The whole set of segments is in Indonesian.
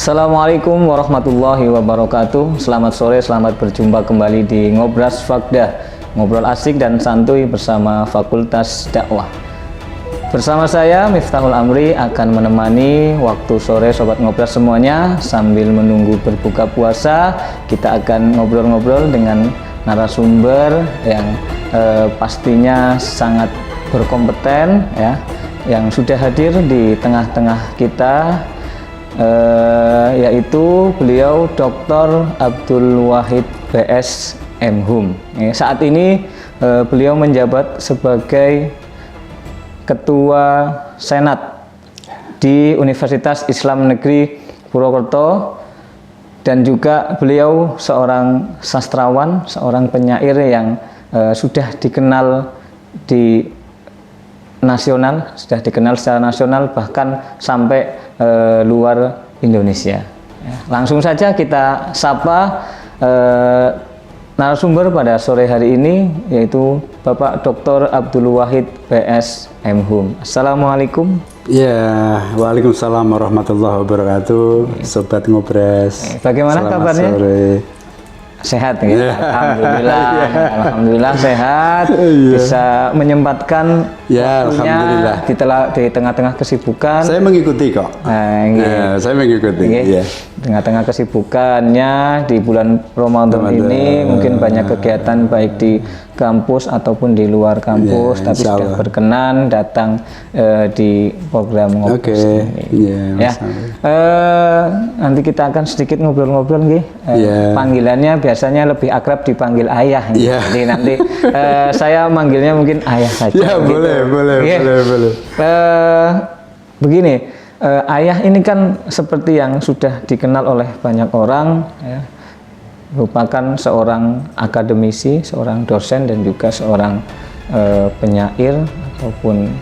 Assalamualaikum warahmatullahi wabarakatuh. Selamat sore, selamat berjumpa kembali di Ngobras Fakdah, ngobrol asik dan santuy bersama Fakultas Dakwah. Bersama saya Miftahul Amri akan menemani waktu sore Sobat Ngobras semuanya. Sambil menunggu berbuka puasa, kita akan ngobrol-ngobrol dengan narasumber yang pastinya sangat berkompeten ya, yang sudah hadir di tengah-tengah kita, yaitu beliau Dr. Abdul Wahid BS MHum. Saat ini beliau menjabat sebagai Ketua Senat di Universitas Islam Negeri Purwokerto, dan juga beliau seorang sastrawan, seorang penyair yang sudah dikenal di nasional, sudah dikenal secara nasional bahkan sampai luar Indonesia. Langsung saja kita sapa narasumber pada sore hari ini, yaitu Bapak Dr. Abdul Wahid BS MHum. Assalamualaikum. Ya, waalaikumsalam warahmatullahi wabarakatuh. Sobat Ngobras. Bagaimana selamat kabarnya? Sore. Sehat ya? Alhamdulillah. Alhamdulillah sehat. Bisa menyempatkan waktunya di tengah-tengah kesibukan. Saya mengikuti kok. Saya mengikuti. Tengah-tengah kesibukannya di bulan Ramadan ini mungkin banyak kegiatan baik di kampus ataupun di luar kampus, tapi sudah berkenan datang di program Ngobras ini. Nanti kita akan sedikit ngobrol-ngobrol nggih. Panggilannya biasanya lebih akrab dipanggil ayah. Jadi nanti saya manggilnya mungkin ayah saja. Ya, gitu. boleh. Begini, ayah ini kan seperti yang sudah dikenal oleh banyak orang, ya, merupakan seorang akademisi, seorang dosen, dan juga seorang penyair ataupun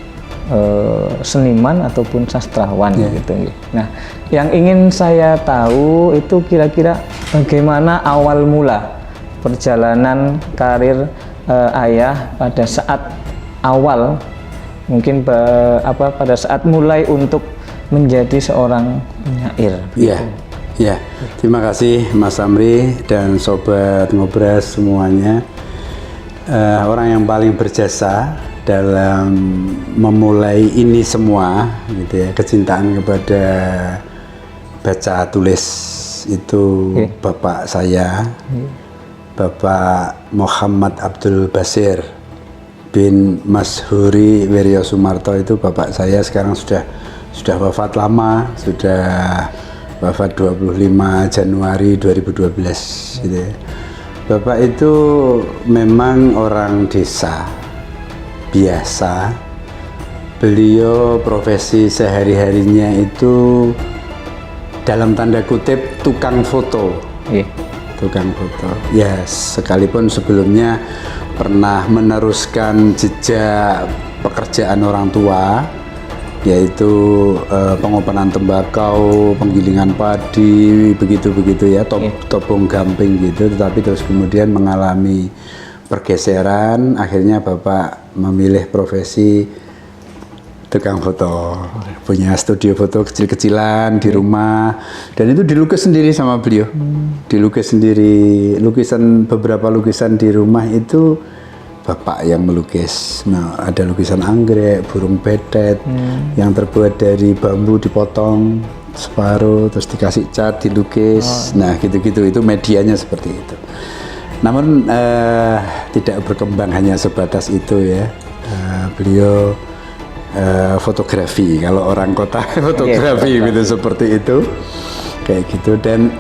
seniman ataupun sastrawan gitu. Nah, yang ingin saya tahu itu kira-kira bagaimana awal mula perjalanan karir ayah pada saat awal, mungkin pada saat mulai untuk menjadi seorang penyair. Ya, terima kasih Mas Amri dan Sobat Ngobras semuanya. Orang yang paling berjasa dalam memulai ini semua, gitu ya, kecintaan kepada baca tulis itu bapak saya, Bapak Muhammad Abdul Basir bin Mashuri Wiryo Sumarto. Itu bapak saya, sekarang sudah wafat lama, sudah wafat 25 Januari 2012 gitu ya. Bapak itu memang orang desa biasa. Beliau profesi sehari-harinya itu dalam tanda kutip tukang foto. Tukang foto. Ya, sekalipun sebelumnya pernah meneruskan jejak pekerjaan orang tua, yaitu pengopenan tembakau, penggilingan padi, begitu ya, topong gamping gitu. Tetapi terus kemudian mengalami pergeseran, akhirnya Bapak memilih profesi tukang foto, punya studio foto kecil-kecilan di rumah, dan itu dilukis sendiri sama beliau. Dilukis sendiri, beberapa lukisan di rumah itu Bapak yang melukis. Nah, ada lukisan anggrek, burung betet yang terbuat dari bambu dipotong separuh, terus dikasih cat, dilukis. Nah, gitu-gitu, itu medianya seperti itu. Namun tidak berkembang hanya sebatas itu ya. Beliau fotografi, kalau orang kota fotografi gitu, seperti itu, kayak gitu. Dan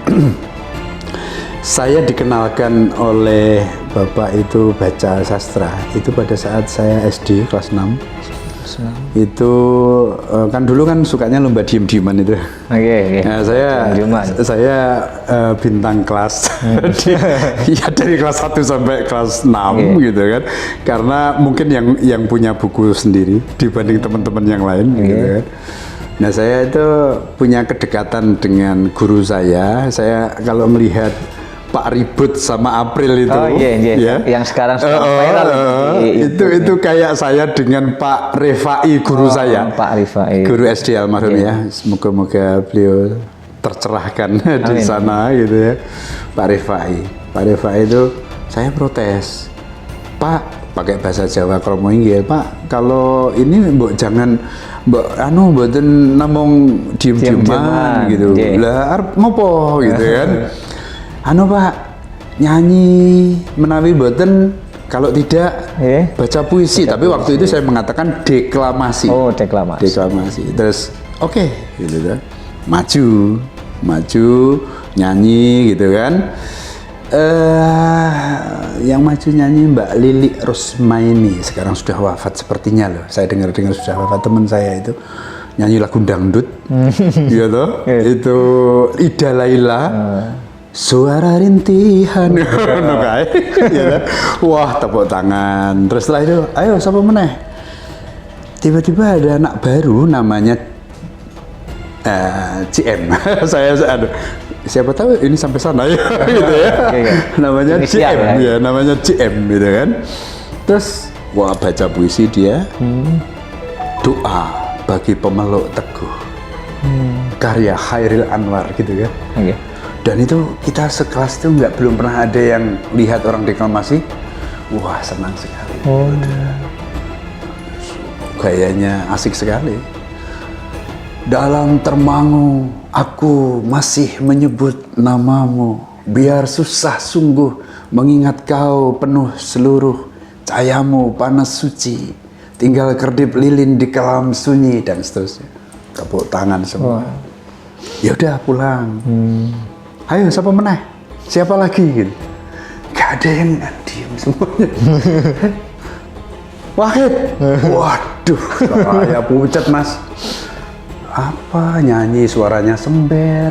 saya dikenalkan oleh Bapak itu baca sastra itu pada saat saya SD kelas 6. Itu kan dulu kan sukanya lomba diem-dieman itu. Nah, saya bintang kelas ya, dari kelas 1 sampai kelas 6 gitu kan, karena mungkin yang punya buku sendiri dibanding teman-teman yang lain gitu kan. Nah, saya itu punya kedekatan dengan guru saya kalau melihat Pak Ribut sama April itu, ya, yang sekarang viral itu kayak saya dengan Pak Rifai, guru saya, Pak Rifai, guru SD almarhum ya. Semoga-moga beliau tercerahkan di sana gitu ya, Pak Rifai itu saya protes, Pak, pakai bahasa Jawa kromo inggil, Pak, kalau ini mbok jangan mboten namung diem-dieman gitu. Lah arep ngopo gitu kan. Pak, nyanyi menawi mboten, kalau tidak baca puisi. Tapi waktu itu saya mengatakan deklamasi. Oh, deklamasi. Terus oke, gitu kan. Maju nyanyi gitu kan. Yang maju nyanyi Mbak Lili Rusmaini, sekarang sudah wafat sepertinya loh. Saya dengar sudah wafat, teman saya itu nyanyi lagu dangdut, gitu. Itu Ida Laila, suara rintihan, wah tepuk tangan. Terus setelah itu, ayo siapa meneh? Tiba-tiba ada anak baru namanya CM. saya siapa tahu ini sampai sana ya, gitu ya. Namanya CM ya, namanya CM gitu kan. Terus wah baca puisi dia, doa bagi pemeluk teguh, karya Khairil Anwar gitu kan. Dan itu kita sekelas itu belum pernah ada yang lihat orang deklamasi, wah senang sekali. Gayanya asik sekali. Dalam termangu aku masih menyebut namamu, biar susah sungguh mengingat kau penuh seluruh cahayamu panas suci, tinggal kedip lilin di kelam sunyi, dan seterusnya. Tepuk tangan semua. Ya udah pulang. Ayo siapa meneh? Siapa lagi? Gitu. Gak ada yang diam semuanya. Wahid. Waduh, saya pucat Mas. Apa nyanyi suaranya sember,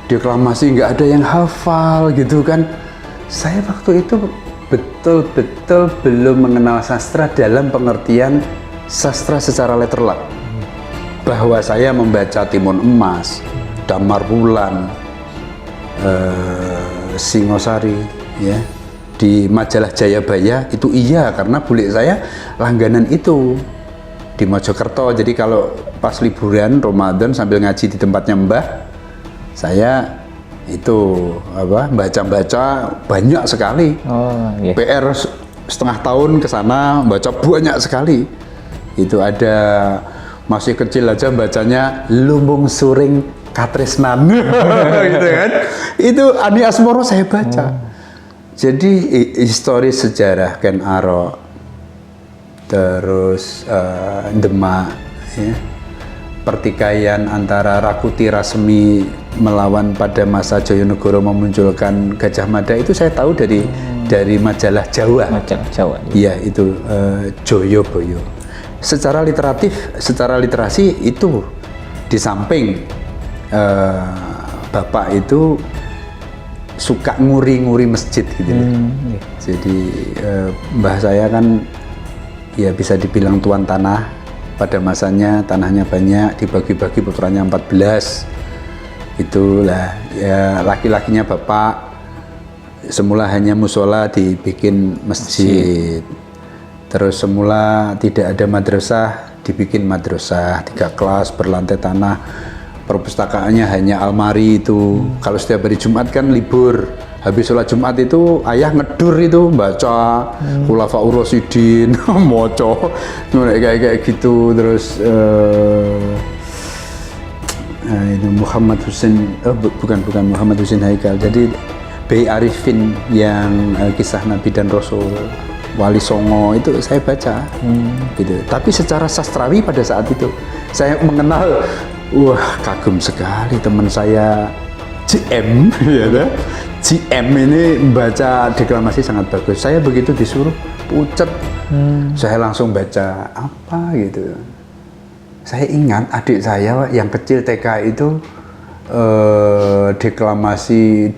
deklamasi nggak ada yang hafal gitu kan. Saya waktu itu betul-betul belum mengenal sastra dalam pengertian sastra secara letterlek, bahwa saya membaca Timun Emas, Damar Wulan, Singosari ya, di majalah Jayabaya itu iya, karena bule saya langganan itu di Mojokerto. Jadi kalau pas liburan Ramadan sambil ngaji di tempatnya Mbah, saya itu baca-baca banyak sekali. PR setengah tahun ke sana baca banyak sekali. Itu ada masih kecil aja bacanya Lumbung Suring Katresnan gitu kan. Itu Ani Asmoro saya baca. Jadi historis sejarah Ken Arok, terus Demak ya, pertikaian antara Rakuti Rasmi melawan pada masa Joyonegoro memunculkan Gajah Mada, itu saya tahu dari majalah Jawa. Iya, itu Joyoboyo. Secara literasi itu di samping Bapak itu suka nguri-nguri masjid gitu. Jadi mbah saya kan ya bisa dibilang tuan tanah pada masanya, tanahnya banyak, dibagi-bagi putranya 14. Itulah ya, laki-lakinya Bapak semula hanya musola dibikin masjid. Terus semula tidak ada madrasah, dibikin madrasah 3 kelas berlantai tanah. Perpustakaannya hanya almari itu. Kalau setiap hari Jumat kan libur, habis sholat Jumat itu ayah ngedur itu baca Khulafaur Rasyidin, moco kayak gitu. Terus itu Muhammad Husin, bukan Muhammad Husin Haikal. Jadi B. Arifin yang kisah Nabi dan Rasul, Wali Songo itu saya baca gitu. Tapi secara sastrawi pada saat itu saya mengenal, wah kagum sekali teman saya GM ya, GM ini membaca deklamasi sangat bagus. Saya begitu disuruh pucet, saya langsung baca apa gitu. Saya ingat adik saya yang kecil TK itu deklamasi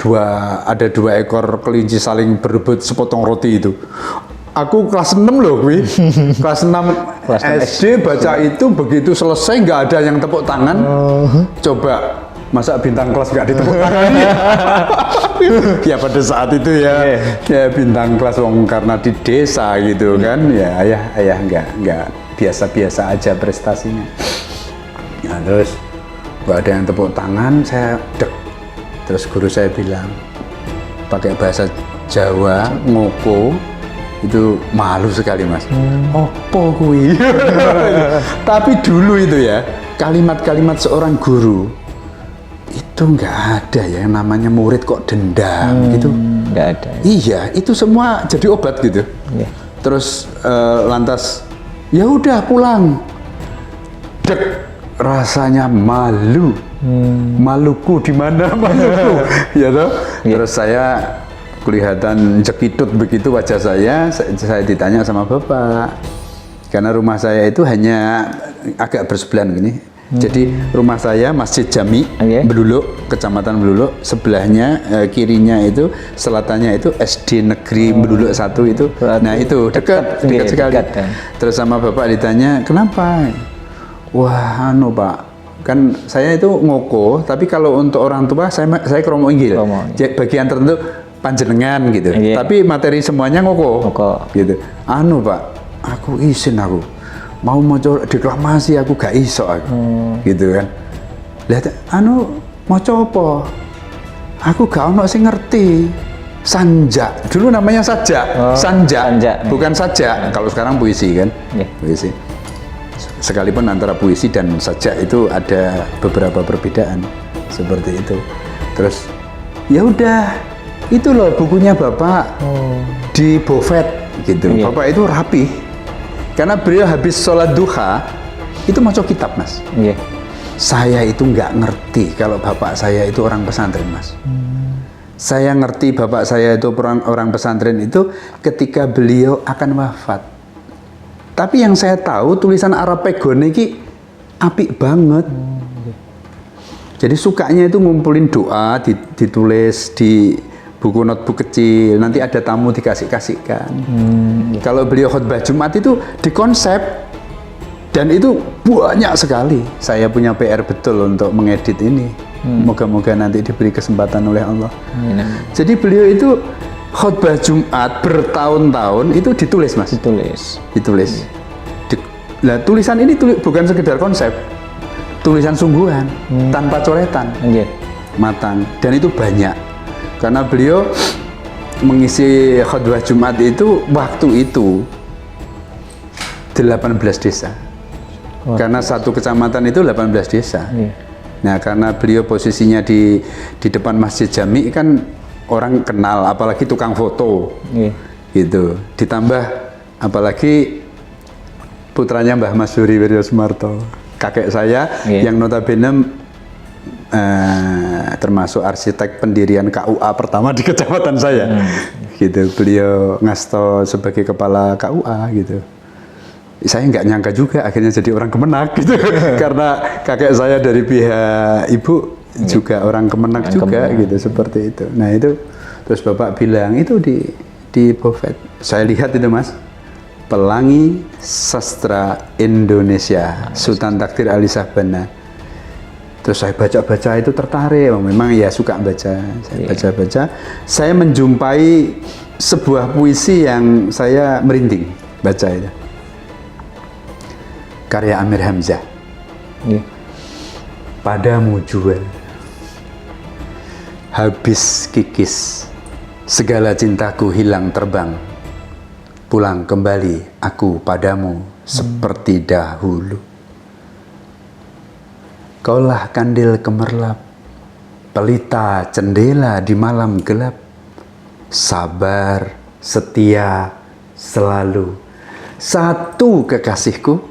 ada dua ekor kelinci saling berebut sepotong roti itu. Aku kelas 6 loh, kelas 6 SD baca itu, begitu selesai nggak ada yang tepuk tangan. Coba masa bintang kelas nggak ditepuk tangan? Ya pada saat itu ya bintang kelas karena di desa gitu kan, ya ayah nggak biasa-biasa aja prestasinya. Nah, terus nggak ada yang tepuk tangan, saya deg Terus guru saya bilang pakai bahasa Jawa, ngoko itu malu sekali mas. Opo kui. Tapi dulu itu ya kalimat-kalimat seorang guru itu nggak ada ya yang namanya murid kok dendam gitu. Nggak ada. Iya, itu semua jadi obat gitu. Iya. Terus lantas ya udah pulang. Dek, rasanya malu. Maluku di mana maluku? Ya toh. Terus saya kelihatan jekitut begitu wajah saya ditanya sama bapak. Karena rumah saya itu hanya agak bersebelahan gini. Jadi rumah saya Masjid Jami Beluluk, Kecamatan Beluluk, sebelahnya kirinya itu selatannya itu SD Negeri Beluluk 1 itu. Nah, itu dekat sekali. Kan? Terus sama bapak ditanya, "Kenapa?" Wah, anu Pak, kan saya itu ngoko, tapi kalau untuk orang tua saya kromo inggil. Bagian tertentu panjenengan gitu. Tapi materi semuanya ngoko. Gitu. Anu Pak, aku izin aku mau deklamasi aku gak iso aku. Gitu kan. Lihat anu maca apa? Aku gak ono sing ngerti. Sanja. Dulu namanya sajak. Sanja. Bukan sajak. Kalau sekarang puisi kan. Puisi. Sekalipun antara puisi dan sajak itu ada beberapa perbedaan seperti itu. Terus ya udah, itu loh bukunya Bapak di Bofet gitu. Bapak itu rapi karena beliau habis sholat duha itu maca kitab mas. Saya itu nggak ngerti kalau bapak saya itu orang pesantren mas. Saya ngerti bapak saya itu orang pesantren itu ketika beliau akan wafat. Tapi yang saya tahu tulisan Arab Pegone ini apik banget. Jadi sukanya itu ngumpulin doa, ditulis di buku notebook kecil. Nanti ada tamu dikasihkan. Kalau beliau khutbah Jumat itu dikonsep dan itu banyak sekali. Saya punya PR betul untuk mengedit ini. Moga-moga nanti diberi kesempatan oleh Allah. Jadi beliau itu khutbah Jumat bertahun-tahun itu ditulis mas. Ditulis. Nah tulisan ini bukan sekedar konsep, tulisan sungguhan tanpa coretan, matang, dan itu banyak. Karena beliau mengisi khutbah Jumat itu waktu itu 18 desa. Karena satu kecamatan itu 18 desa. Nah karena beliau posisinya di depan Masjid Jami kan orang kenal, apalagi tukang foto, gitu. Ditambah apalagi putranya Mbah Masuri Wiryo Sumarto, kakek saya yang notabene termasuk arsitek pendirian KUA pertama di kecamatan saya, gitu. Beliau ngasto sebagai kepala KUA, gitu. Saya nggak nyangka juga akhirnya jadi orang Kemenak, gitu. Karena kakek saya dari pihak ibu juga orang Kemenak juga, gitu, seperti itu. Nah itu terus bapak bilang itu di Bofet. Saya lihat itu mas, Pelangi Sastra Indonesia, Sultan Takdir Ali Sabana. Terus saya baca-baca itu tertarik, memang ya suka baca. Saya baca-baca, saya menjumpai sebuah puisi yang saya merinding baca itu. Karya Amir Hamzah. Padamu jual, habis kikis, segala cintaku hilang terbang. Pulang kembali aku padamu seperti dahulu. Kaulah kandil kemerlap, pelita jendela di malam gelap. Sabar, setia, selalu. Satu kekasihku,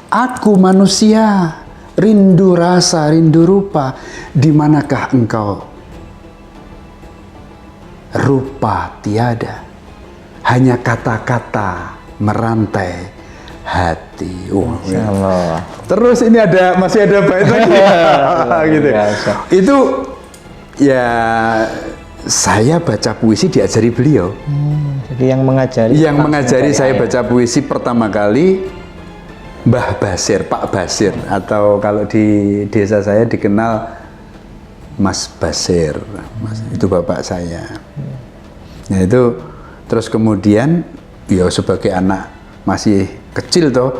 aku manusia, rindu rasa, rindu rupa. Di manakah engkau? Rupa tiada, hanya kata-kata merantai hati. Terus ini masih ada bait lagi. Gitu. Itu ya saya baca puisi diajari beliau. Jadi yang mengajari saya baca puisi pertama kali Mbah Basir, Pak Basir, atau kalau di desa saya dikenal Mas Basir. Itu bapak saya. Nah itu terus kemudian ya sebagai anak masih kecil toh,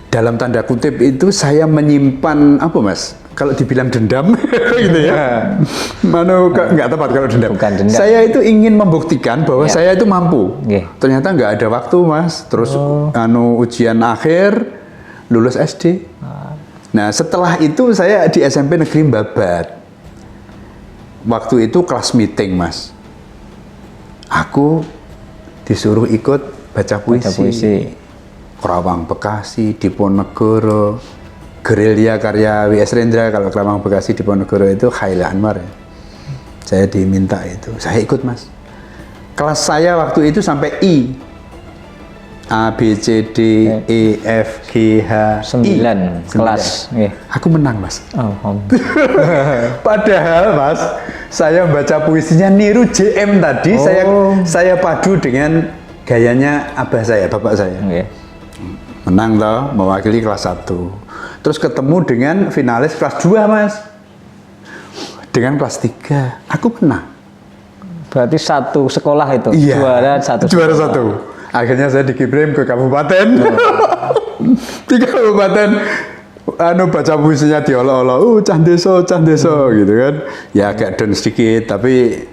dalam tanda kutip itu saya menyimpan apa mas, kalau dibilang dendam gitu ya. Mano nggak tepat kalau dendam. Bukan dendam. Saya itu ingin membuktikan bahwa saya itu mampu. Yeah. Ternyata nggak ada waktu, Mas. Terus ujian akhir lulus SD. Nah, setelah itu saya di SMP Negeri Babat. Waktu itu kelas meeting, Mas. Aku disuruh ikut baca puisi. Kerawang Bekasi, Diponegoro, Gerilya karya W.S. Rendra. Kalau Kerawang Bekasi, Diponegoro itu Khaila Anwar ya. Saya diminta itu, saya ikut, Mas. Kelas saya waktu itu sampai I. A, B, C, D, E, F, G, H, 9 kelas. Yeah. Aku menang, Mas. Alhamdulillah. Padahal, Mas, saya baca puisinya niru JM tadi. Saya padu dengan gayanya abah saya, bapak saya. Okay. Menang toh, mewakili kelas 1. Terus ketemu dengan finalis kelas 2, Mas. Dengan kelas 3, aku menang. Berarti satu sekolah itu, iya, juara satu. Akhirnya saya dikirim ke kabupaten. Di kabupaten, baca puisinya diolok-olok, cah deso, gitu kan. Ya agak down sedikit, tapi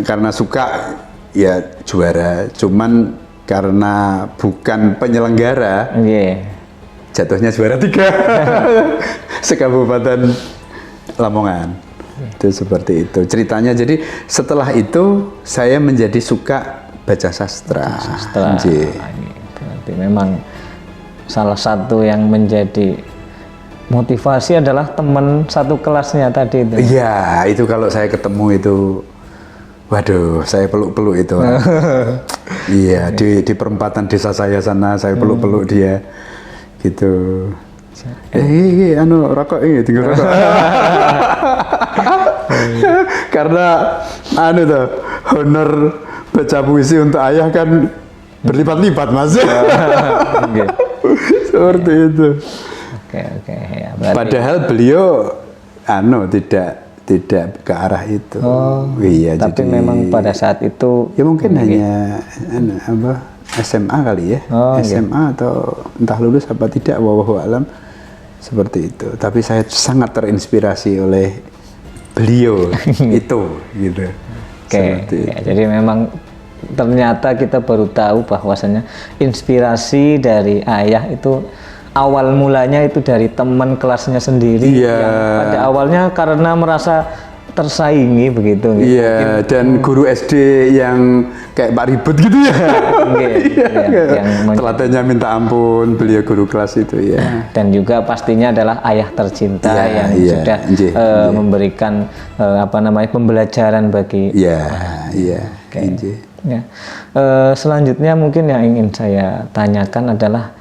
karena suka, ya juara. Cuman karena bukan penyelenggara, jatuhnya juara 3 sekabupaten Lamongan. Itu seperti itu ceritanya. Jadi setelah itu saya menjadi suka baca sastra. Berarti memang salah satu yang menjadi motivasi adalah teman satu kelasnya tadi itu. Iya, itu kalau saya ketemu itu, waduh, saya peluk-peluk itu. Iya, di perempatan desa saya sana, saya peluk-peluk dia, gitu. Rokok ini, tinggal rokok. Karena, tuh, honor baca puisi untuk ayah kan berlipat-lipat, Mas. Seperti itu. Oke. Ya, berarti... Padahal beliau, tidak ke arah itu. Iya, tapi jadi, memang pada saat itu ya mungkin hanya SMA kali ya, SMA atau entah lulus apa tidak, wallahu alam, seperti itu. Tapi saya sangat terinspirasi oleh beliau itu, gitu. Jadi memang ternyata kita baru tahu bahwasannya inspirasi dari ayah itu awal mulanya itu dari teman kelasnya sendiri, yang pada awalnya karena merasa tersaingi begitu. Iya, dan guru SD yang kayak Pak Ribut gitu ya. Yang teladannya minta ampun, beliau guru kelas itu ya. Dan juga pastinya adalah ayah tercinta yang sudah memberikan pembelajaran bagi. Selanjutnya mungkin yang ingin saya tanyakan adalah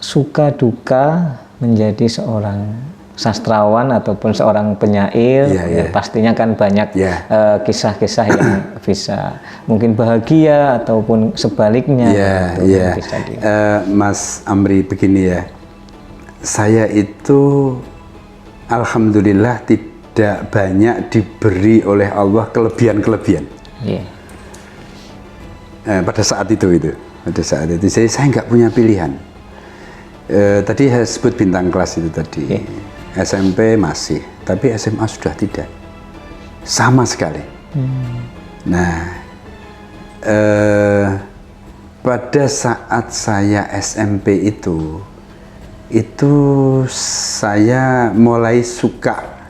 suka duka menjadi seorang sastrawan ataupun seorang penyair, pastinya kan banyak kisah-kisah yang bisa mungkin bahagia ataupun sebaliknya. Mas Amri, begini ya, saya itu alhamdulillah tidak banyak diberi oleh Allah kelebihan-kelebihan. Pada saat itu, jadi saya nggak punya pilihan. Tadi saya sebut bintang kelas itu tadi. SMP masih, tapi SMA sudah tidak sama sekali. Nah, pada saat saya SMP itu saya mulai suka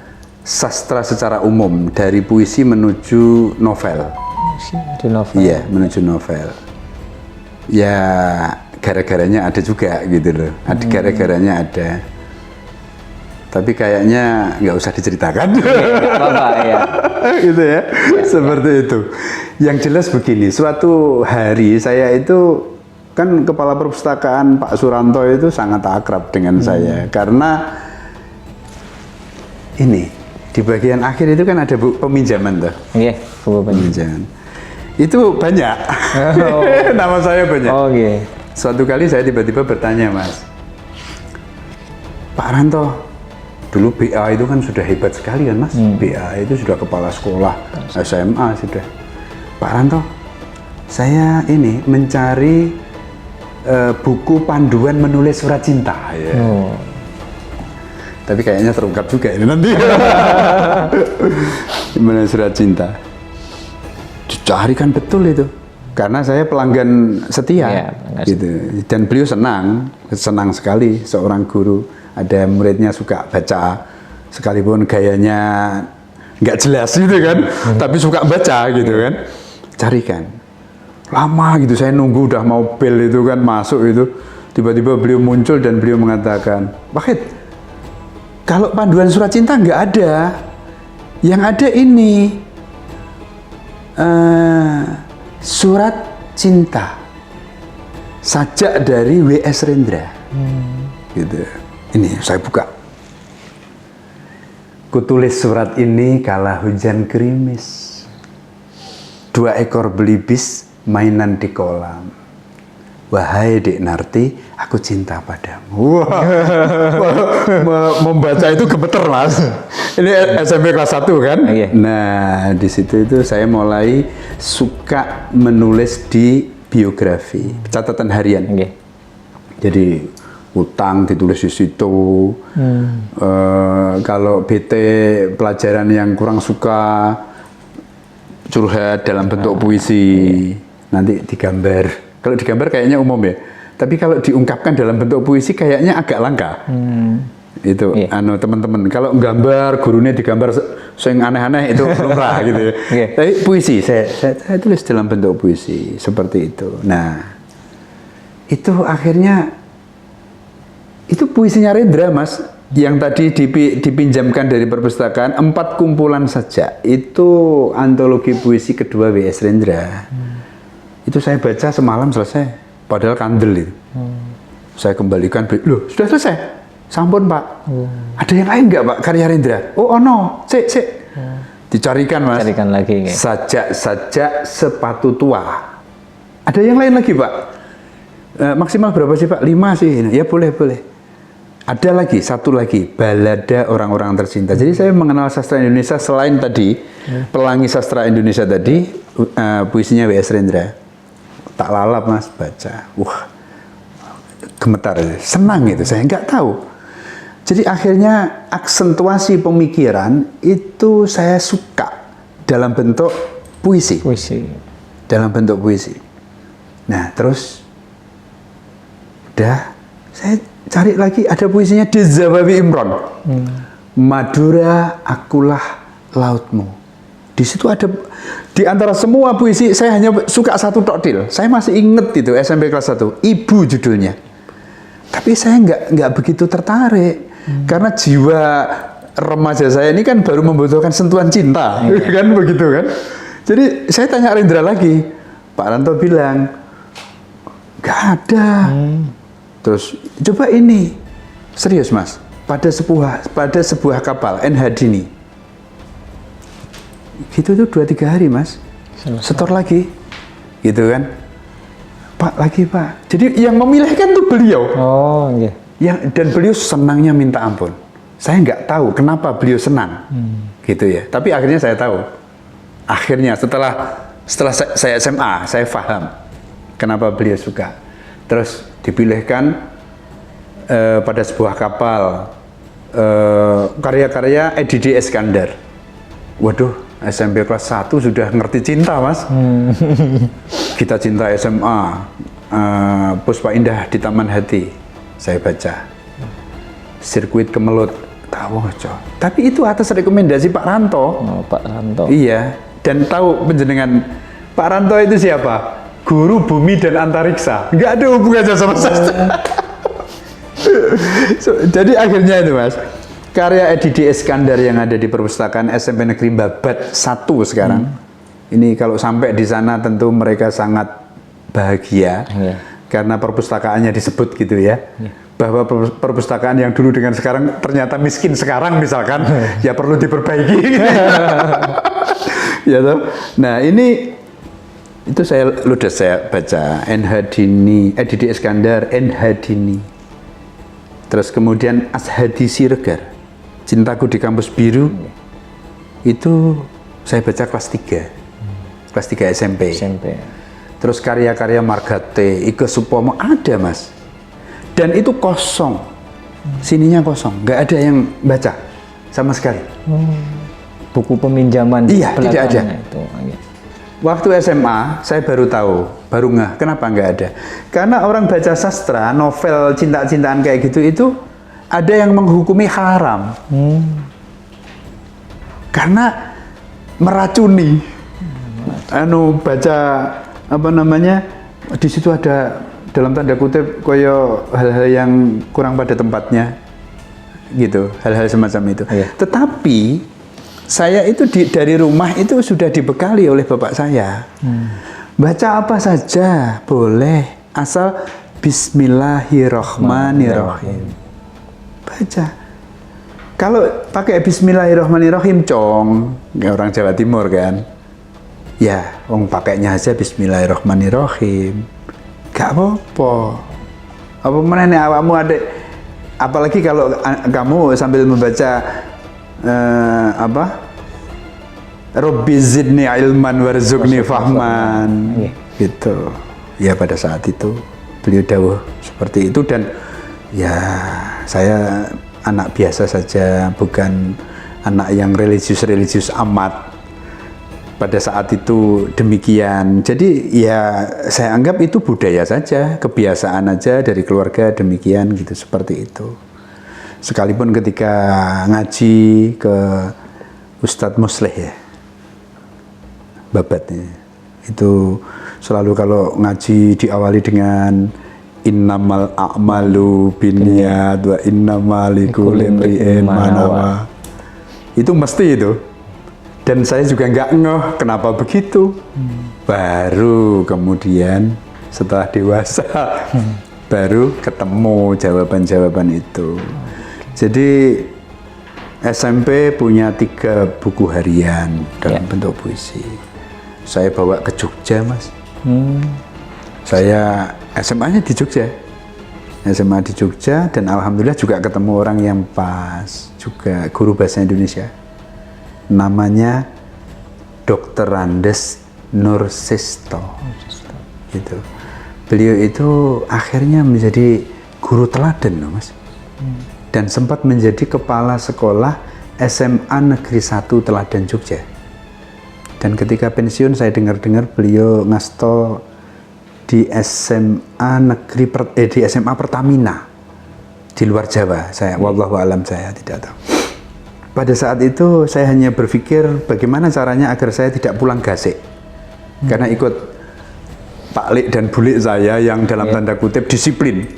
sastra secara umum, dari puisi menuju novel. Iya, menuju novel. Ya, gara-garanya ada juga gitu loh. Gara-garanya ada. Tapi kayaknya nggak usah diceritakan. Gitu ya, seperti itu. Yang jelas begini, suatu hari saya itu kan kepala perpustakaan Pak Suranto itu sangat akrab dengan saya, karena ini di bagian akhir itu kan ada buku peminjaman tuh. Iya, buku peminjaman. Itu banyak. Nama saya banyak. Suatu kali saya tiba-tiba bertanya, Mas, Pak Ranto, dulu BA itu kan sudah hebat sekali kan, Mas. BA itu sudah kepala sekolah, SMA sudah. Pak Ranto, saya ini mencari buku panduan menulis surat cinta. Tapi kayaknya terungkap juga ini nanti. Gimana surat cinta? Dicarikan betul itu. Karena saya pelanggan setia, gitu. Dan beliau senang sekali seorang guru. Ada muridnya suka baca, sekalipun gayanya nggak jelas gitu kan, tapi suka baca gitu kan. Carikan. Lama gitu, saya nunggu udah mau bel itu kan masuk itu. Tiba-tiba beliau muncul dan beliau mengatakan, Wahid, kalau panduan surat cinta nggak ada, yang ada ini. Surat cinta sajak dari W.S. Rendra. Gitu. Ini saya buka. Kutulis surat ini kala hujan gerimis. 2 ekor belibis mainan di kolam. Wahai Dek Narti, aku cinta padamu. Wah, membaca itu gemeter Mas. Ini SMP kelas 1 kan? Nah, di situ itu saya mulai suka menulis di biografi, catatan harian. Jadi utang ditulis di situ. Kalau bete pelajaran yang kurang suka, curhat dalam bentuk puisi. Nanti digambar. Kalau digambar kayaknya umum ya, tapi kalau diungkapkan dalam bentuk puisi kayaknya agak langka. Itu teman-teman, kalau gambar gurunya digambar yang aneh-aneh itu lumrah gitu ya. Tapi puisi saya tulis dalam bentuk puisi seperti itu. Nah, itu akhirnya itu puisinya Rendra Mas, yang tadi dipinjamkan dari perpustakaan, 4 kumpulan saja. Itu antologi puisi kedua W.S. Rendra. Itu saya baca semalam selesai, padahal kandel itu. Saya kembalikan, loh sudah selesai? Sampun Pak. Ada yang lain nggak Pak karya Rendra? Oh no, sik. Dicarikan Mas. Carikan lagi. Sajak sepatu tua. Ada yang lain lagi Pak? Maksimal berapa sih Pak? 5 sih. Ya boleh. Ada lagi, satu lagi, balada orang-orang tercinta. Jadi saya mengenal sastra Indonesia selain tadi, pelangi sastra Indonesia tadi, puisinya W.S. Rendra. Tak lalap Mas baca, wah gemetar, senang gitu, saya nggak tahu. Jadi akhirnya aksentuasi pemikiran itu saya suka dalam bentuk puisi. Dalam bentuk puisi. Nah terus, udah saya cari lagi, ada puisinya Dezawawi Imron. Madura akulah lautmu. Di situ ada, di antara semua puisi saya hanya suka satu toktil. Saya masih inget itu SMP kelas 1, Ibu judulnya. Tapi saya nggak begitu tertarik karena jiwa remaja saya ini kan baru membutuhkan sentuhan cinta, kan begitu kan. Jadi saya tanya Rendra lagi, Pak Ranto bilang nggak ada. Terus coba ini, serius Mas, pada sebuah kapal NH Dini. Gitu tuh 2-3 hari Mas, setor lagi, gitu kan, Pak lagi Pak. Jadi yang memilihkan tuh beliau. Dan beliau senangnya minta ampun. Saya nggak tahu kenapa beliau senang, gitu ya. Tapi akhirnya saya tahu. Akhirnya setelah saya SMA, saya paham kenapa beliau suka. Terus dipilihkan pada sebuah kapal karya-karya Edi D. Iskandar. Waduh. SMP kelas 1 sudah ngerti cinta Mas. Kita Cinta SMA, Puspa Indah di Taman Hati, saya baca. Sirkuit Kemelut, tahu coy. Tapi itu atas rekomendasi Pak Ranto. Pak Ranto. Iya, dan tahu penjenengan Pak Ranto itu siapa? Guru Bumi dan Antariksa. Nggak ada hubungannya sama sastra. Jadi akhirnya itu Mas, karya Edi D. Iskandar yang ada di perpustakaan SMP Negeri Babat 1 sekarang. Ini kalau sampai di sana tentu mereka sangat bahagia karena perpustakaannya disebut gitu ya. Bahwa perpustakaan yang dulu dengan sekarang ternyata miskin sekarang misalkan, ya perlu diperbaiki. Ya toh? Nah ini itu saya baca NH Dini, Edi D. Iskandar, NH Dini. Terus kemudian Ashadi Siregar, Cintaku di Kampus Biru, itu saya baca kelas 3 SMP. Terus karya-karya Margate, Ike Supomo ada Mas, dan itu kosong, Sininya kosong, nggak ada yang baca sama sekali. Buku peminjaman Iya, tidak ada. Itu. Waktu SMA saya baru tahu, baru ngeh kenapa nggak ada. Karena orang baca sastra, novel cinta-cintaan kayak gitu itu ada yang menghukumi haram. Karena meracuni. Baca apa namanya? Di situ ada dalam tanda kutip koyo hal-hal yang kurang pada tempatnya. Gitu, hal-hal semacam itu. Iya. Tetapi saya itu dari rumah itu sudah dibekali oleh bapak saya. Baca apa saja boleh, asal Bismillahirrahmanirrahim. Baca. Kalau pakai Bismillahirrahmanirrahim, cong, orang Jawa Timur kan, ya, wong pakainya aja Bismillahirrahmanirrahim, gak apa-apa. Apa mana nih awakmu adek? Apalagi kalau kamu sambil membaca Robbi zidni ilman warzuqni fahman, gitu. Ya pada saat itu beliau dawuh seperti itu, dan ya saya anak biasa saja, bukan anak yang religius amat. Pada saat itu demikian. Jadi ya saya anggap itu budaya saja, kebiasaan aja dari keluarga demikian gitu, seperti itu. Sekalipun ketika ngaji ke Ustadz Musleh ya, Babatnya, itu selalu kalau ngaji diawali dengan innamal a'malu binniyat wa innamal likulli imri'in ma nawa. Itu mesti itu. Dan saya juga nggak ngeh kenapa begitu. Baru kemudian setelah dewasa baru ketemu jawaban-jawaban itu. Jadi SMP punya 3 buku harian dalam bentuk puisi. Saya bawa ke Jogja, Mas. Saya SMA-nya di Jogja. SMA di Jogja, dan alhamdulillah juga ketemu orang yang pas, juga guru bahasa Indonesia. Namanya Dr. Andes Nursisto. Gitu. Beliau itu akhirnya menjadi guru teladan loh, Mas. Dan sempat menjadi kepala sekolah SMA Negeri 1 Teladan Jogja. Dan ketika pensiun saya dengar-dengar beliau ngasto di SMA di SMA Pertamina di luar Jawa. Saya wallahu alam, saya tidak tahu. Pada saat itu saya hanya berpikir bagaimana caranya agar saya tidak pulang gasik. Karena ikut Pak Lik dan Bulik saya yang dalam tanda kutip disiplin.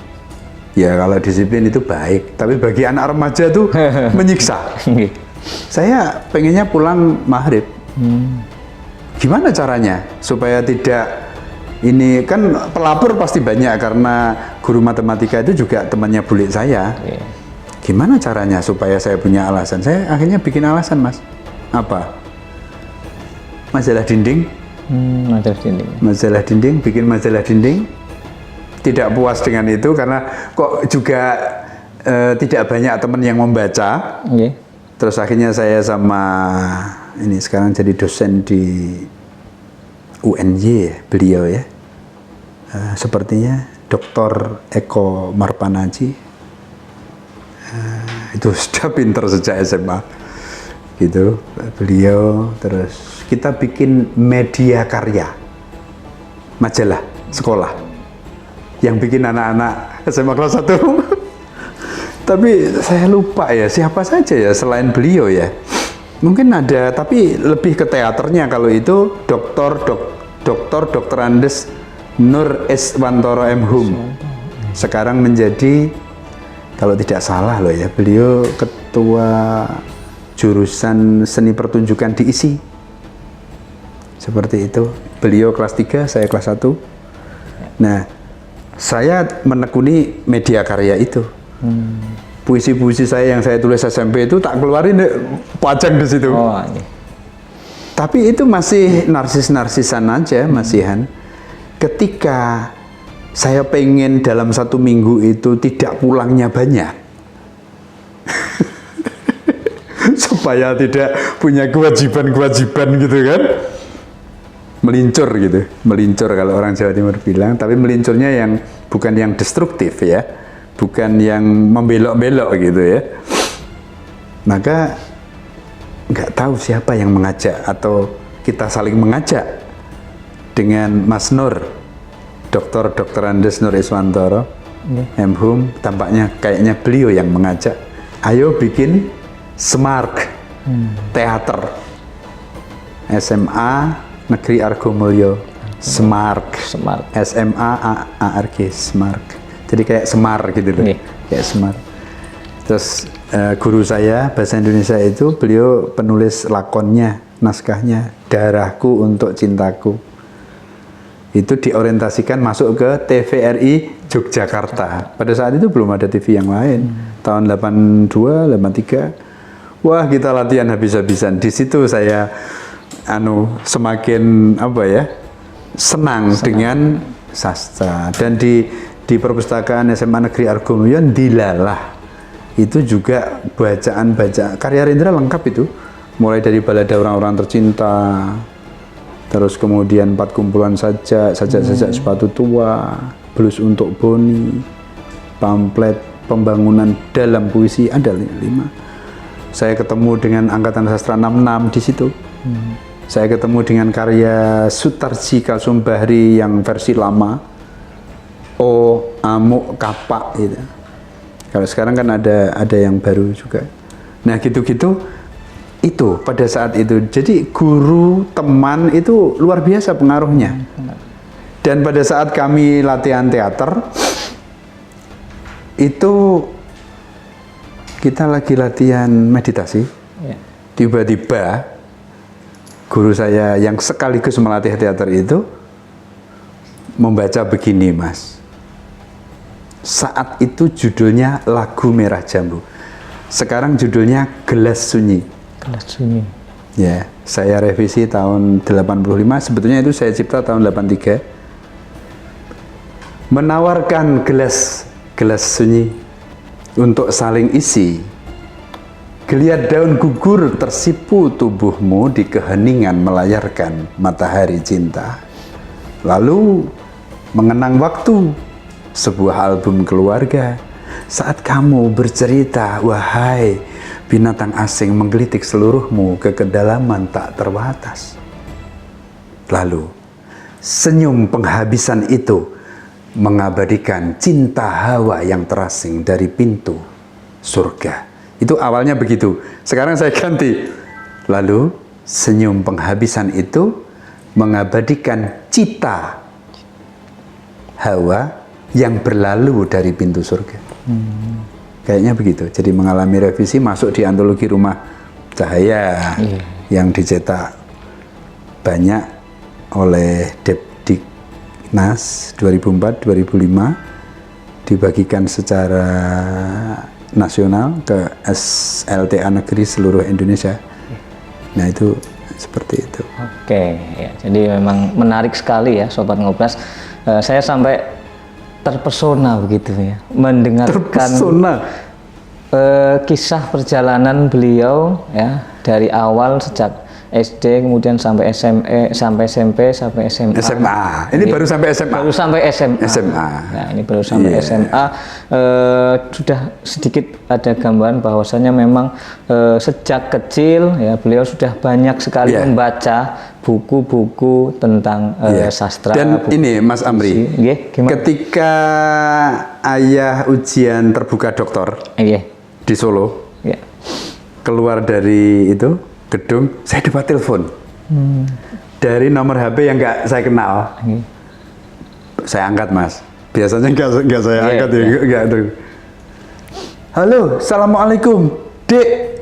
Ya kalau disiplin itu baik, tapi bagi anak remaja itu menyiksa. Saya pengennya pulang maghrib. Gimana caranya supaya tidak, ini kan pelapor pasti banyak karena guru matematika itu juga temannya Bulik saya. Gimana caranya supaya saya punya alasan? Saya akhirnya bikin alasan, Mas. Apa? Majalah dinding. Majalah dinding, bikin majalah dinding. Tidak puas dengan itu karena kok juga tidak banyak teman yang membaca. Terus akhirnya saya sama ini sekarang jadi dosen di UNY beliau ya. Sepertinya Dr. Eko Marpanaji. Itu sudah pinter sejak SMA. Gitu, beliau. Terus kita bikin media karya. Majalah sekolah. Yang bikin anak-anak SMA kelas 1. Tapi saya lupa ya siapa saja ya selain beliau ya. Mungkin ada, tapi lebih ke teaternya kalau itu Dr. Andes Nur Eswantoro M. Hum. Sekarang menjadi, kalau tidak salah loh ya, beliau ketua jurusan seni pertunjukan di ISI. Seperti itu. Beliau kelas 3, saya kelas 1. Nah, saya menekuni media karya itu. Puisi-puisi saya yang saya tulis SMP itu tak keluarin, pajang di situ. Tapi itu masih narsis-narsisan aja, masihan. Ketika saya pengen dalam 1 minggu itu tidak pulangnya banyak, supaya tidak punya kewajiban-kewajiban gitu kan. Melincur kalau orang Jawa Timur bilang, tapi melincurnya yang bukan yang destruktif ya, bukan yang membelok-belok gitu ya. Maka nggak tahu siapa yang mengajak atau kita saling mengajak dengan Mas Nur, Dr. Andes Nur Iswantoro, MHum, tampaknya kayaknya beliau yang mengajak, ayo bikin Semark teater, SMA Negeri Argomulyo, Semark, SMAARG, Semark. Jadi kayak Semar gitu loh, kayak Semar. Terus guru saya bahasa Indonesia itu beliau penulis lakonnya, naskahnya Darahku Untuk Cintaku. Itu diorientasikan masuk ke TVRI Yogyakarta. Pada saat itu belum ada TV yang lain. Tahun 82, 83. Wah, kita latihan habis-habisan. Di situ saya semakin senang dengan sastra. Dan di perpustakaan SMA Negeri Argomulyo dilalah. Itu juga bacaan karya Rendra lengkap itu. Mulai dari Balada Orang-Orang Tercinta, terus kemudian 4 kumpulan sajak sepatu tua, Blues Untuk Boni, pamflet pembangunan dalam puisi ada 5. Saya ketemu dengan Angkatan Sastra 66 di situ. Saya ketemu dengan karya Sutarji Kalsum Bahri yang versi lama, Amuk Kapak gitu. Kalau sekarang kan ada yang baru juga. Nah gitu-gitu. Itu pada saat itu, jadi guru teman itu luar biasa pengaruhnya. Dan pada saat kami latihan teater itu kita lagi latihan meditasi, tiba-tiba guru saya yang sekaligus melatih teater itu membaca begini, Mas. Saat itu judulnya Lagu Merah Jambu, sekarang judulnya Gelas Sunyi. Gelas Sunyi. Ya, saya revisi tahun 85, sebetulnya itu saya cipta tahun 83. Menawarkan gelas sunyi untuk saling isi. Geliat daun gugur tersipu tubuhmu di keheningan melayarkan matahari cinta. Lalu mengenang waktu, sebuah album keluarga. Saat kamu bercerita, wahai binatang asing menggelitik seluruhmu ke kedalaman tak terbatas. Lalu, senyum penghabisan itu mengabadikan cinta hawa yang terasing dari pintu surga. Itu awalnya begitu. Sekarang saya ganti. Lalu, senyum penghabisan itu mengabadikan cita hawa yang berlalu dari pintu surga. Kayaknya begitu. Jadi mengalami revisi, masuk di antologi Rumah Cahaya yang dicetak banyak oleh Depdiknas 2004-2005, dibagikan secara nasional ke SLTA negeri seluruh Indonesia. Nah itu seperti itu. Oke, ya, jadi memang menarik sekali ya Sobat Ngobras. Saya sampai terpesona begitu ya, mendengarkan kisah perjalanan beliau ya dari awal sejak SD kemudian sampai sampai SMP sampai SMA. Ini baru sampai SMA. Baru sampai SMA. Nah, ini baru sampai SMA. Sudah sedikit ada gambaran bahwasannya memang sejak kecil ya beliau sudah banyak sekali membaca buku-buku tentang sastra. Dan ini Mas Amri, ketika ayah ujian terbuka doktor di Solo, keluar dari itu gedung, saya dapat telepon dari nomor HP yang nggak saya kenal. Saya angkat, Mas. Biasanya nggak saya angkat nggak tuh. Halo, assalamualaikum, Dek.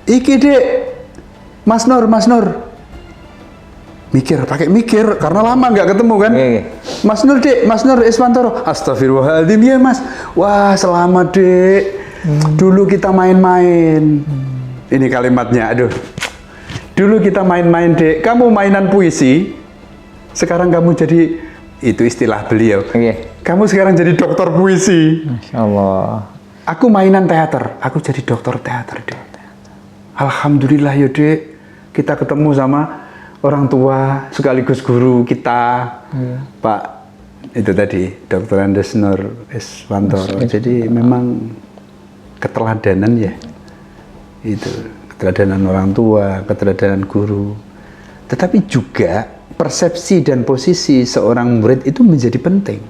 Iki Dek, Mas Nur. Pakai mikir karena lama nggak ketemu kan. Mas Nur, Dek, Mas Nur Iswantoro. Astagfirullahaladzim ya Mas. Wah selamat Dek. Dulu kita main-main. Ini kalimatnya, aduh. Dulu kita main-main Dek. Kamu mainan puisi. Sekarang kamu jadi, itu istilah beliau. Kamu sekarang jadi dokter puisi. Masya Allah. Aku mainan teater. Aku jadi dokter teater Dek. Alhamdulillah ya Dek. Kita ketemu sama orang tua sekaligus guru kita, Pak itu tadi Dr. Andes Nur Iswantoro. Jadi memang keteladanan ya, itu keteladanan orang tua, keteladanan guru, tetapi juga persepsi dan posisi seorang murid itu menjadi penting.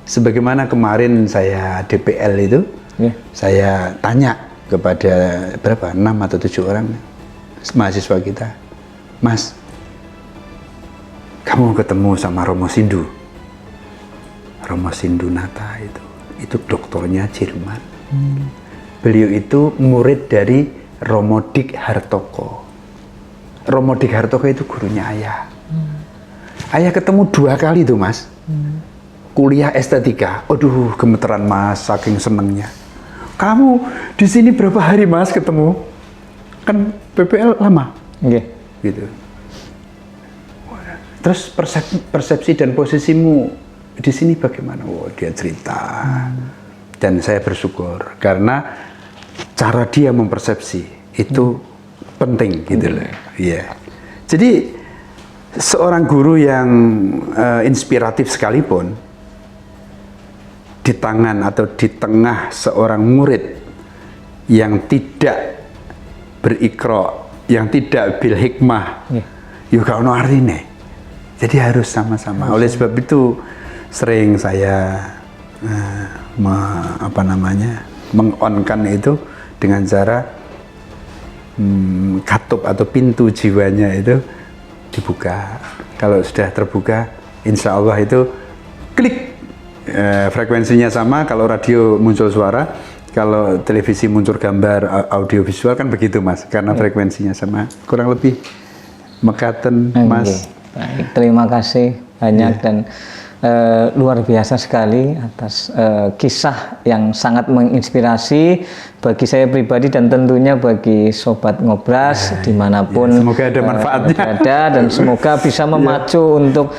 Sebagaimana kemarin saya DPL itu, saya tanya kepada berapa, 6 atau 7 orang mahasiswa kita, Mas, kamu ketemu sama Romo Sindunata itu doktornya Jerman. Beliau itu murid dari Romo Dik Hartoko. Romo Dik Hartoko itu gurunya ayah. Ayah ketemu 2 kali tuh Mas. Kuliah estetika. Aduh, gemeteran Mas, saking senengnya. Kamu di sini berapa hari Mas ketemu? Kan PPL lama. Gitu. Terus persepsi dan posisimu di sini bagaimana? Oh, dia cerita. Dan saya bersyukur karena cara dia mempersepsi itu penting gitu loh. Iya. Jadi seorang guru yang inspiratif sekalipun di tangan atau di tengah seorang murid yang tidak berikro, yang tidak bil hikmah, juga ono artine. Jadi harus sama-sama. Oleh sebab itu sering saya mengonkan itu dengan cara katup atau pintu jiwanya itu dibuka. Kalau sudah terbuka, insya Allah itu klik, frekuensinya sama. Kalau radio muncul suara, kalau televisi muncul gambar, audio visual kan begitu Mas, karena frekuensinya sama. Kurang lebih mekaten Mas. Baik, terima kasih banyak dan luar biasa sekali atas kisah yang sangat menginspirasi bagi saya pribadi dan tentunya bagi Sobat Ngobras dimanapun semoga ada manfaatnya berada, dan semoga bisa memacu untuk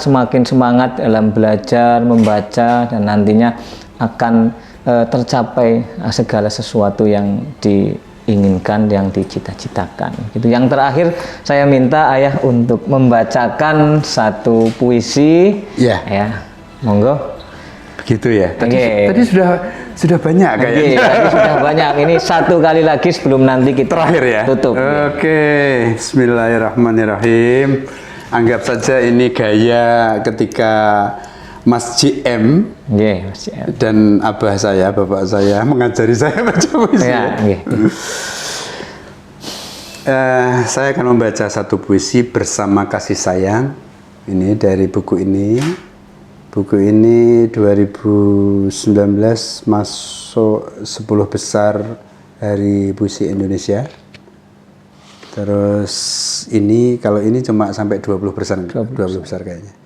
semakin semangat dalam belajar, membaca, dan nantinya akan tercapai segala sesuatu yang diinginkan, yang dicita-citakan. Gitu. Yang terakhir saya minta Ayah untuk membacakan satu puisi. Ya, monggo. Begitu ya. Tadi sudah banyak kayaknya. Tadi sudah banyak. Ini satu kali lagi sebelum nanti kita terakhir ya. Tutup. Oke. Bismillahirrahmanirrahim. Anggap saja ini gaya ketika Mas JM, Mas JM dan abah saya, bapak saya mengajari saya baca puisi. Saya akan membaca satu puisi, Bersama Kasih Sayang. Ini dari buku ini. Buku ini 2019 masuk 10 besar Hari Puisi Indonesia. Terus ini, kalau ini cuma sampai 20 besar, 20 besar kayaknya.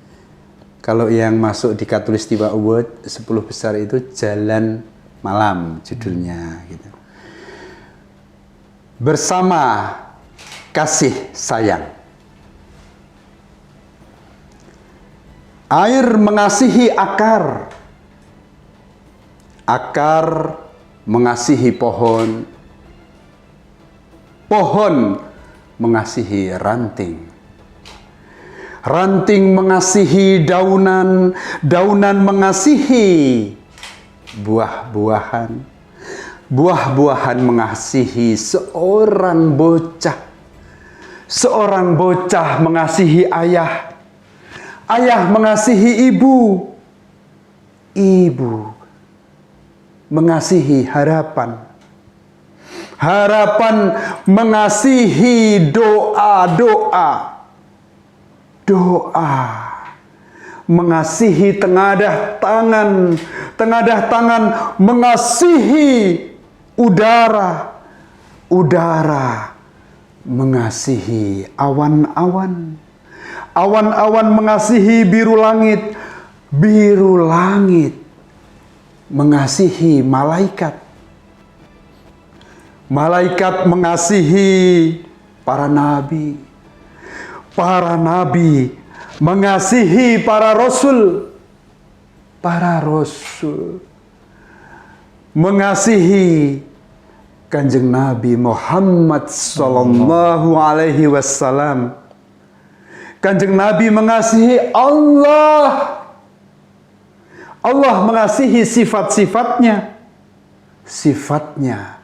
Kalau yang masuk di Katulistiwa Award 10 besar itu Jalan Malam judulnya gitu. Bersama Kasih Sayang. Air mengasihi akar. Akar mengasihi pohon. Pohon mengasihi ranting. Ranting mengasihi daunan, daunan mengasihi buah-buahan, buah-buahan mengasihi seorang bocah, seorang bocah mengasihi ayah, ayah mengasihi ibu, ibu mengasihi harapan, harapan mengasihi doa-doa, doa mengasihi tengadah tangan, tengadah tangan mengasihi udara, udara mengasihi awan-awan, awan-awan mengasihi biru langit, biru langit mengasihi malaikat, malaikat mengasihi para nabi, para nabi mengasihi para rasul, para rasul mengasihi Kanjeng Nabi Muhammad sallallahu alaihi wasallam. Kanjeng Nabi mengasihi Allah. Allah mengasihi sifat-sifatnya. Sifatnya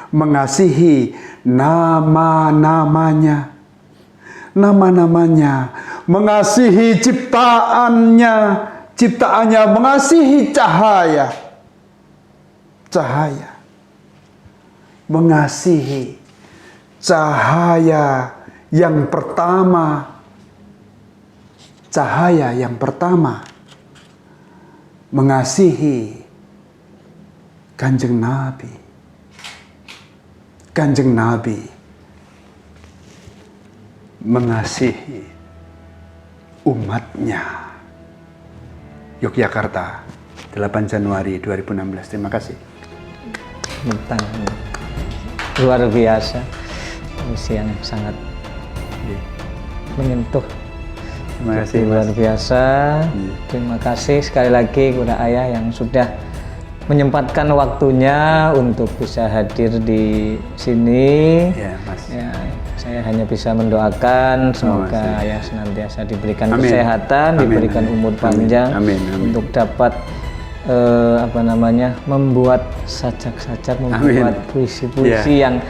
mengasihi nama-namanya. Nama-namanya mengasihi ciptaannya. Ciptaannya mengasihi cahaya. Cahaya. Mengasihi cahaya yang pertama. Cahaya yang pertama. Mengasihi Kanjeng Nabi. Kanjeng Nabi mengasihi umatnya. Yogyakarta, 8 Januari 2016. Terima kasih. Bentang. Luar biasa. Misi yang sangat menyentuh. Terima kasih, luar biasa. Terima kasih sekali lagi kepada Ayah yang sudah menyempatkan waktunya untuk bisa hadir di sini. Ya, Mas. Ya, saya hanya bisa mendoakan semoga Ayah senantiasa diberikan kesehatan, diberikan umur panjang untuk dapat membuat sajak-sajak, membuat puisi-puisi yang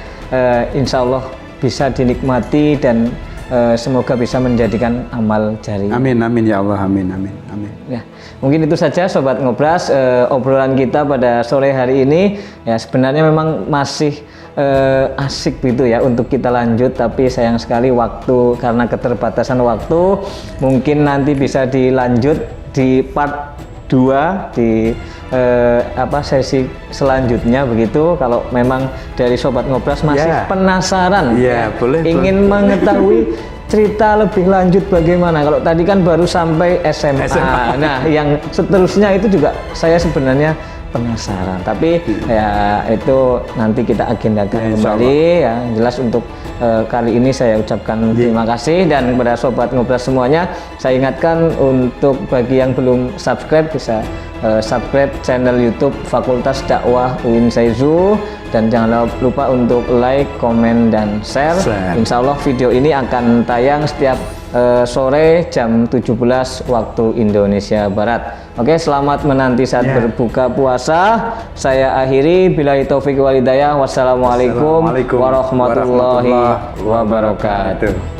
insya Allah bisa dinikmati dan semoga bisa menjadikan amal jariah. Amin, amin ya Allah, amin, amin, amin. Ya, mungkin itu saja Sobat Ngobras obrolan kita pada sore hari ini. Ya, sebenarnya memang masih asik gitu ya untuk kita lanjut, tapi sayang sekali waktu, karena keterbatasan waktu. Mungkin nanti bisa dilanjut di part 2 di sesi selanjutnya begitu. Kalau memang dari Sobat Ngobras masih penasaran, boleh, ingin mengetahui cerita lebih lanjut bagaimana. Kalau tadi kan baru sampai SMA. Nah, yang seterusnya itu juga saya sebenarnya penasaran. Tapi ya itu nanti kita agendakan kembali ya. Jelas untuk kali ini saya ucapkan terima kasih, dan kepada Sobat Ngobras semuanya saya ingatkan untuk bagi yang belum subscribe bisa subscribe channel YouTube Fakultas Dakwah UIN Saizu, dan jangan lupa untuk like, komen, dan share. Insya Allah video ini akan tayang setiap sore jam 17 waktu Indonesia Barat. Oke, selamat menanti saat berbuka puasa. Saya akhiri, billahi taufiq wal hidayah. Wassalamualaikum warahmatullahi wabarakatuh.